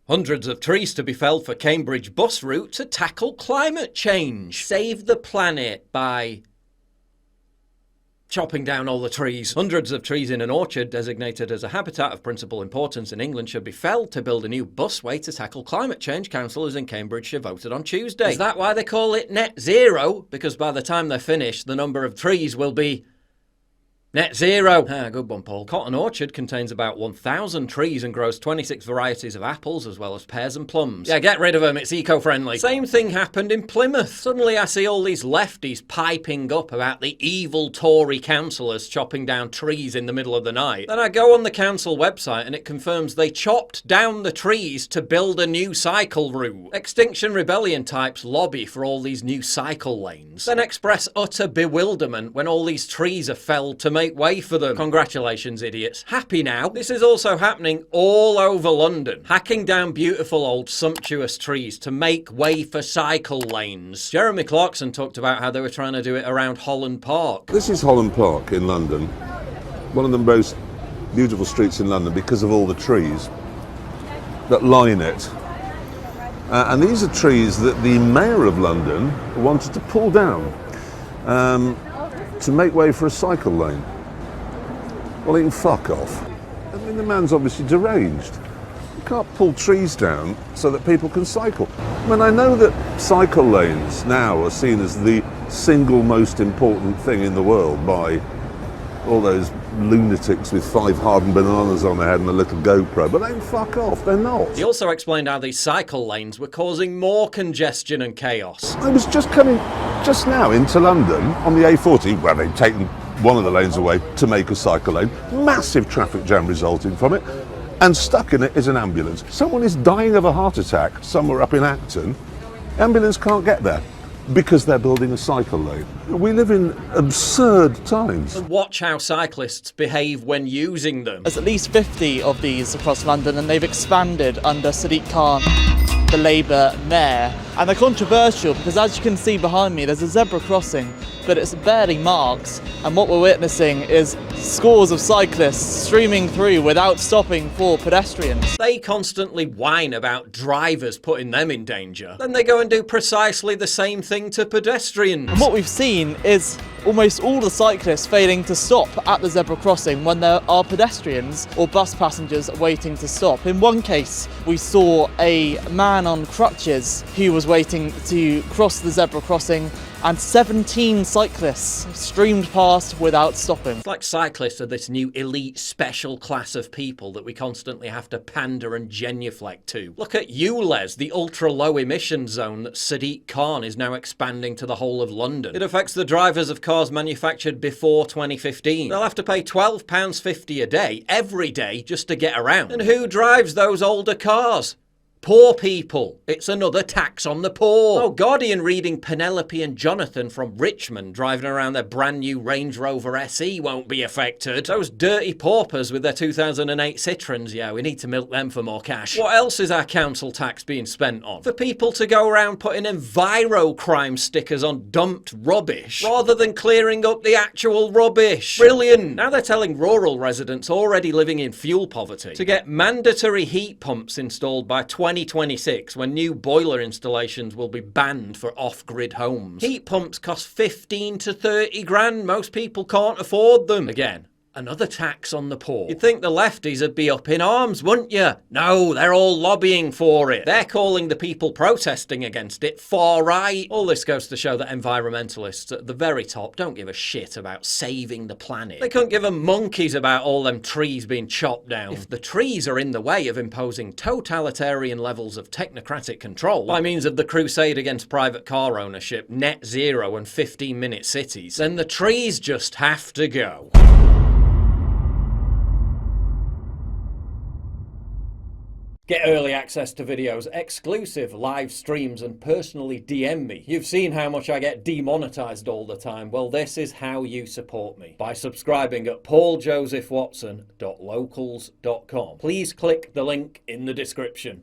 Hundreds of trees to be felled for Cambridge bus route to tackle climate change. Save the planet by chopping down all the trees. Hundreds of trees in an orchard designated as a habitat of principal importance in England should be felled to build a new busway to tackle climate change, councillors in Cambridgeshire voted on Tuesday. Is that why they call it net zero? Because by the time they're finished, the number of trees will be net zero. Good one, Paul. Cotton Orchard contains about 1,000 trees and grows 26 varieties of apples as well as pears and plums. Yeah, get rid of them, it's eco-friendly. Same thing happened in Plymouth. Suddenly I see all these lefties piping up about the evil Tory councillors chopping down trees in the middle of the night. Then I go on the council website and it confirms they chopped down the trees to build a new cycle route. Extinction Rebellion types lobby for all these new cycle lanes, then express utter bewilderment when all these trees are felled to make way for them. Congratulations, idiots. Happy now? This is also happening all over London. Hacking down beautiful old sumptuous trees to make way for cycle lanes. Jeremy Clarkson talked about how they were trying to do it around Holland Park. This is Holland Park in London. One of the most beautiful streets in London because of all the trees that line it. And these are trees that the Mayor of London wanted to pull down to make way for a cycle lane. Well, he can fuck off. I mean, the man's obviously deranged. You can't pull trees down so that people can cycle. I mean, I know that cycle lanes now are seen as the single most important thing in the world by all those lunatics with 5 hardened bananas on their head and a little GoPro, but they can fuck off, they're not. He also explained how these cycle lanes were causing more congestion and chaos. I was just coming just now into London on the A40, where they'd taken one of the lanes away to make a cycle lane. Massive traffic jam resulting from it, and stuck in it is an ambulance. Someone is dying of a heart attack somewhere up in Acton. Ambulance can't get there because they're building a cycle lane. We live in absurd times. And watch how cyclists behave when using them. There's at least 50 of these across London, and they've expanded under Sadiq Khan, the Labour mayor. And they're controversial because, as you can see behind me, there's a zebra crossing, but it's barely marked. And what we're witnessing is scores of cyclists streaming through without stopping for pedestrians. They constantly whine about drivers putting them in danger. Then they go and do precisely the same thing to pedestrians. And what we've seen is almost all the cyclists failing to stop at the zebra crossing when there are pedestrians or bus passengers waiting to stop. In one case, we saw a man on crutches who was waiting to cross the zebra crossing, and 17 cyclists streamed past without stopping. It's like cyclists are this new elite special class of people that we constantly have to pander and genuflect to. Look at ULEZ, the ultra-low emission zone that Sadiq Khan is now expanding to the whole of London. It affects the drivers of cars manufactured before 2015. They'll have to pay £12.50 a day, every day, just to get around. And who drives those older cars? Poor people. It's another tax on the poor. Oh, Guardian reading Penelope and Jonathan from Richmond driving around their brand new Range Rover SE won't be affected. Those dirty paupers with their 2008 Citroens, yeah, we need to milk them for more cash. What else is our council tax being spent on? For people to go around putting enviro-crime stickers on dumped rubbish, rather than clearing up the actual rubbish. Brilliant. Now they're telling rural residents already living in fuel poverty to get mandatory heat pumps installed by 2026, when new boiler installations will be banned for off-grid homes. Heat pumps cost 15 to 30 grand. Most people can't afford them. Again, another tax on the poor. You'd think the lefties would be up in arms, wouldn't you? No, they're all lobbying for it. They're calling the people protesting against it far right. All this goes to show that environmentalists at the very top don't give a shit about saving the planet. They couldn't give a monkeys about all them trees being chopped down. If the trees are in the way of imposing totalitarian levels of technocratic control by means of the crusade against private car ownership, net zero and 15-minute cities, then the trees just have to go. Get early access to videos, exclusive live streams, and personally DM me. You've seen how much I get demonetized all the time. Well, this is how you support me. By subscribing at pauljosephwatson.locals.com. Please click the link in the description.